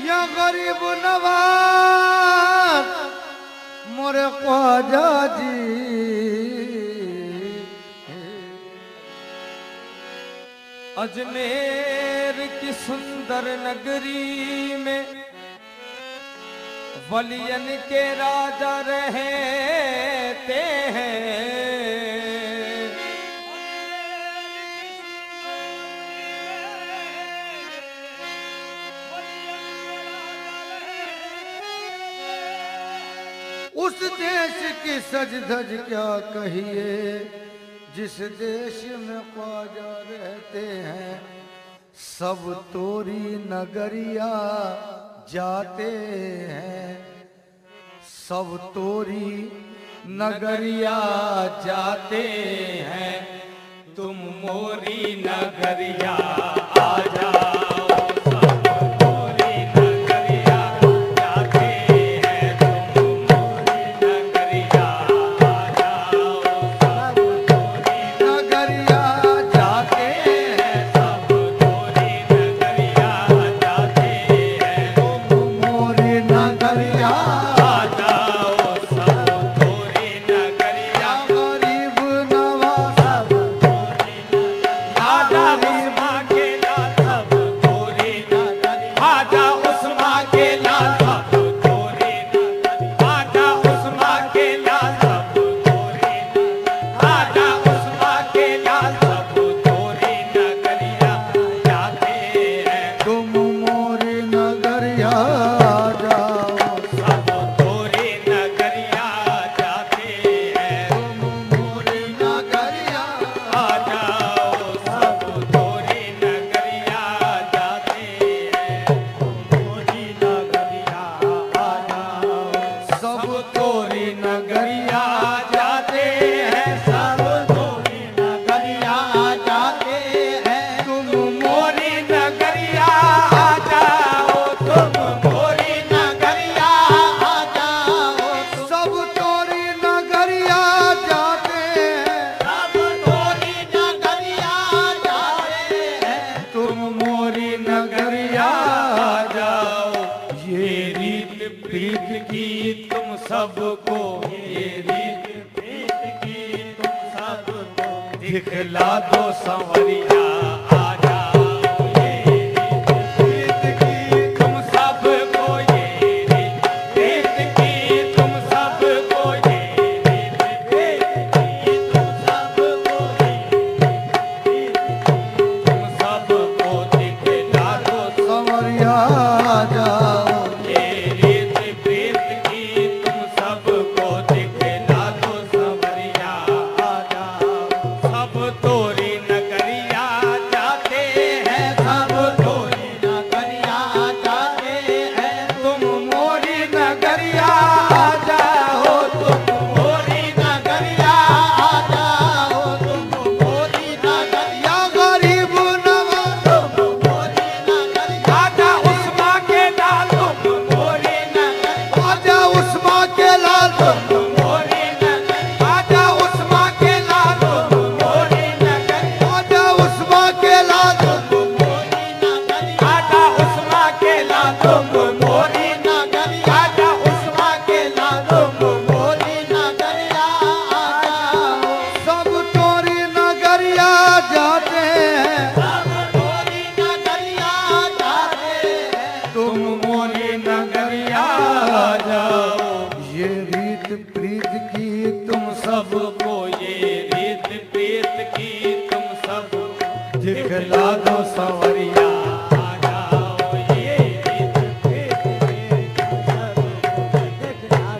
या गरीब नवाज मोरे ख्वाजा जी, अजमेर की सुंदर नगरी में वलियन के राजा रहते हैं। उस देश की सज धज क्या कहिए जिस देश में ख्वाजा रहते हैं। सब तोरी नगरिया जाते हैं, सब तोरी नगरिया जाते हैं। तुम मोरी नगरिया आ जाओ। सबको ये रीत प्रीत की तुम सबको दिखला दो संवरिया। दिखला दो संवरिया आ जाओ। ये दिखला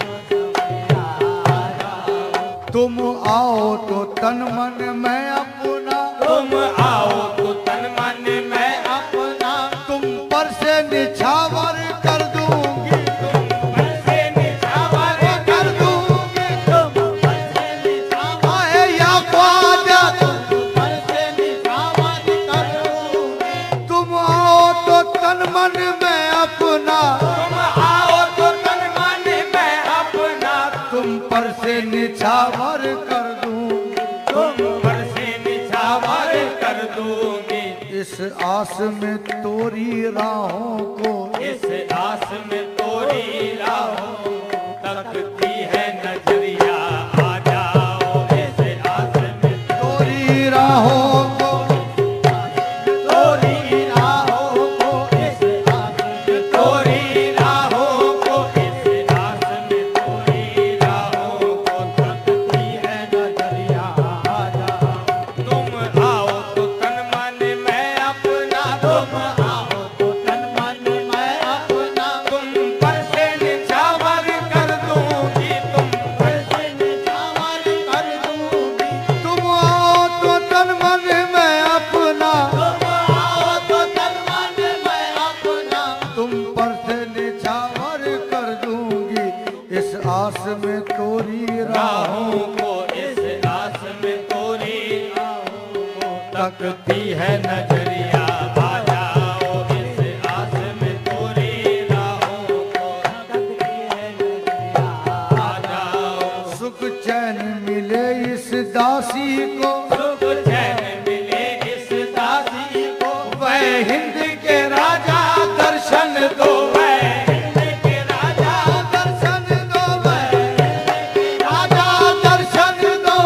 दो संवरिया आ जाओ। तुम आओ तो तन मन में अपना, तुम आओ तो तन मन में अपना, तुम पर से निछावर कर दूंगी, तुम पर से निछावर कर दूंगी, तुम पर से निछावर या ख्वाजा तन मन में अपना, तुम आओ तो तन मन में अपना, तुम पर से निछावर कर दूंगी, तुम पर से निछावर कर दूंगी। इस आस में तोरी राहों को, इस आस में तोरी राहों तकती है नजरिया, आ जाओ इस आस में तोरी राहों को, तोरी राहों को, इस आस में तोरी राहों को, इस आस में तोरी राहों को तकती है नजरिया, आ जाओ। तुम आओ तो तन मन मैं अपना, तुम आओ तो तन मन मैं अपना, तुम पर से निछावर कर दूंगी, तुम पर से निछावर कर दूंगी। तुम आओ तो तन मन मैं अपना, तुम आओ तो तन मन मैं अपना, तुम पर से निछावर कर दूंगी। इस आस में तोरी राहों राहों को, इस आस में तोरी राहों को तकती है नजरिया, आ जाओ इस आस में तोरी राहों को तकती है नजरिया, आ जाओ। सुख चैन मिले इस दासी को, सुख चैन मिले इस दासी को, वह हिंद के राजा दर्शन दो, वह हिंद के राजा दर्शन दो, राजा दर्शन दो,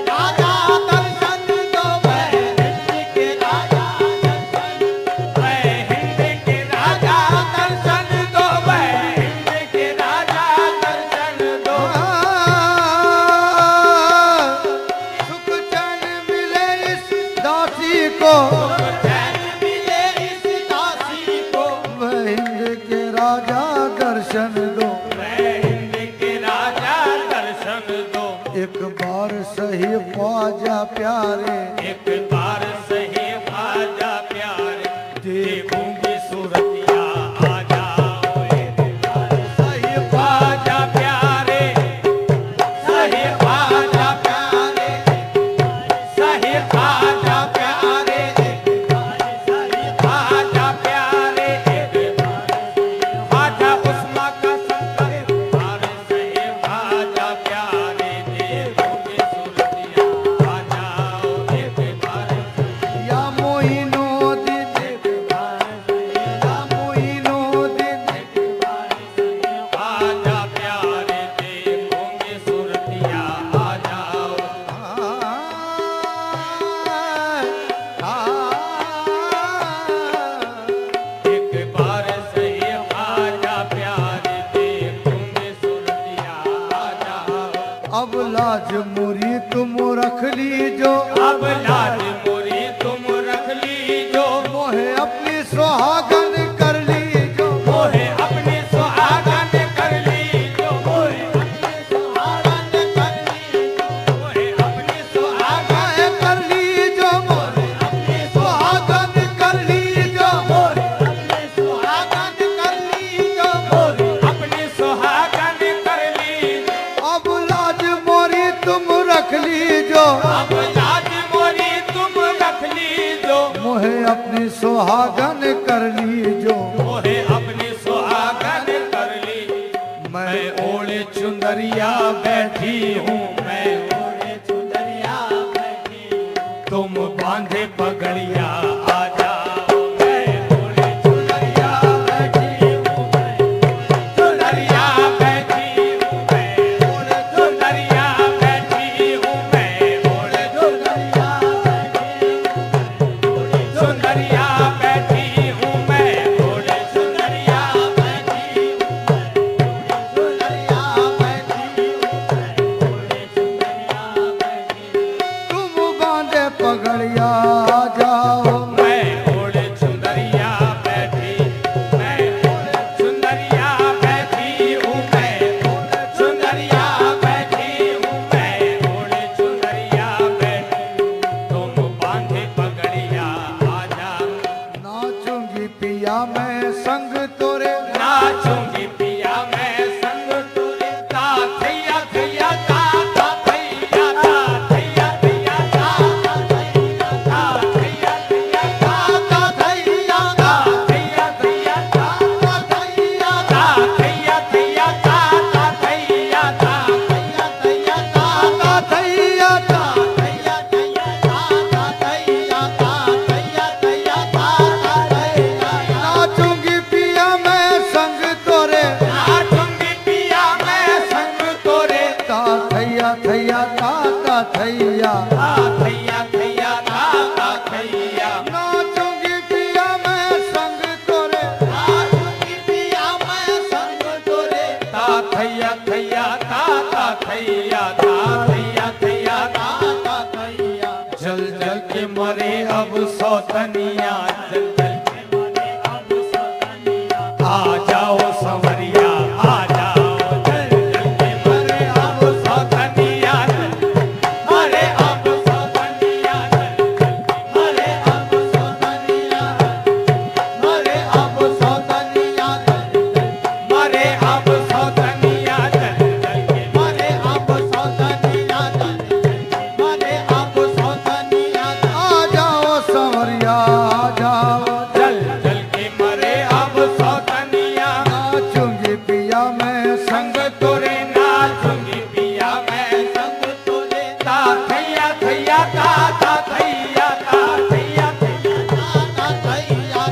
राजा दर्शन दो, हिंद के राजा दर्शन, हिंद के राजा दर्शन दो, हिंद के राजा दर्शन दो। सुख चैन मिले इस दासी को, चैन मिले इस दासी को, वह हिंद के राजा दर्शन दो। हिंद के राजा दर्शन दो। एक बार सही ख्वाजा प्यारे, एक बार सही ख्वाजा प्यारे, देखूंगी सूरतिया, आ जाओ एक बार सही ख्वाजा प्यारे, सही ख्वाजा प्यारे, सही ख्वाजा प्यारे, एक बार सही ख्वाजा प्यारे, एक बार ख्वाजा उस्मा का शंकर, एक बार सही ख्वाजा प्यारे, देखूंगी सूरतिया, आ जाओ एक बार या मोइनुद्दीन, एक बार या मोइनुद्दीन, ख्वाजा प्यारे, देखूंगी सूरतिया, आ जाओ। एक बार सही ख्वाजा प्यारे, देखूंगी सूरतिया, आ जाओ। अब लाज मुरी तुम रख लीजो, अब लाज मोरी तुम रख लीजो, मोहे अपनी सुहागन कर लीजो, मोहे अपने सुहागन कर लीजो, मोहे अपने सुहागन कर लीजो, मोहे अपने सुहागन कर लीजो, मोहे अपने सुहागन कर लीजो, मोरे अपने सुहागन कर लीजो, मोरे अपने सुहागन कर लीजो। अब लाज मोरी तुम रख लीजो, अब लाज मोरी तुम रख लीजो, मोहे अपनी सुहागन कर लीजो। मोरे अपने सुहागन कर लीजो। मैं ओढ़े चुंदरिया बैठी हूँ, मैं ओढ़े चुंदरिया बैठी हूँ, तुम बांधे पगड़िया, आ जाओ। मैं ओढ़े चुंदरिया बैठी हूँ, मैं चुंदरिया बैठी हूँ, मैं ओढ़े चुंदरिया बैठी हूँ, मैं ओढ़े चुंदरिया बैठी हूँ, मैं ओढ़े चुंदरिया बैठी हूँ, चुंदरिया बैठी हूँ, ओढ़े चुंदरिया बैठी हूँ। तुम बांधे पगड़िया आ जाओ, थैया थैया थैया ता थैया नाचूंगी पिया मैं संग तोरे नाचूंगी पिया मैं संग तोरे ता थैया थैया ता थैया थैया थैया जल जल के मरे अब सौतनिया जल जल के मरे अब सौतनिया आ जाओ संवरिया आ जाओ जल जल के मरे अब सौतनिया मरे अब सौतनिया मरे अब सौतनिया मरे अब सौतनिया मरे अब सौतनिया जल जल के मरे अब सौतनिया मरे अब सौतनिया आ जाओ संवरिया आ जाओ जल जल के मरे अब सौतनिया नाचूंगी पिया मैं संग संग तोरे नाचूंगी पिया मैं संग तोरे ता थैया थैया ता थैया थैया थैया थैया थैया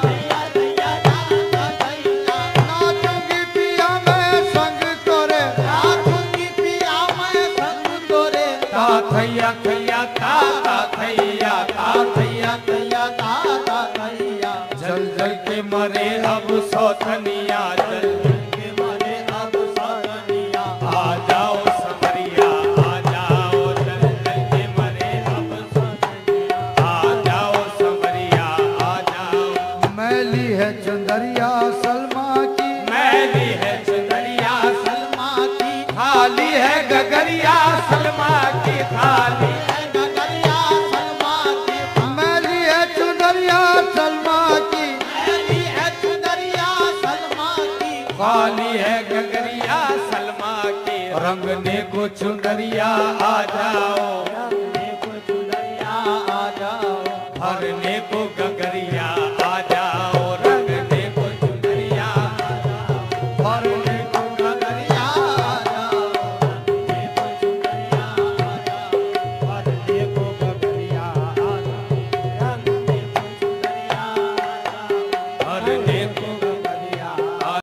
थैया थैया नाचूंगी पिया मैं संग तोरे नाचूंगी पिया मैं संग तोरे ता थैया थैया थैया थैया थैया जल जल के मरे अब सौतनिया जल जल के मरे अब सौतनिया आ जाओ संवरिया आ जाओ जल जल के मरे अब सौतनिया आ जाओ संवरिया आ जाओ मैली है चंदरिया सलमा की मैली है चंदरिया सलमा की थाली है गगरिया सलमा की थाली है गगरिया सलमा की मैली है चुनरिया सलमा की मैली है चुनरिया सलमा की खाली है गगरिया सलमा की रंगने को चुनरिया आ जाओ रंगने को चुनरिया आ जाओ भरने को गगरिया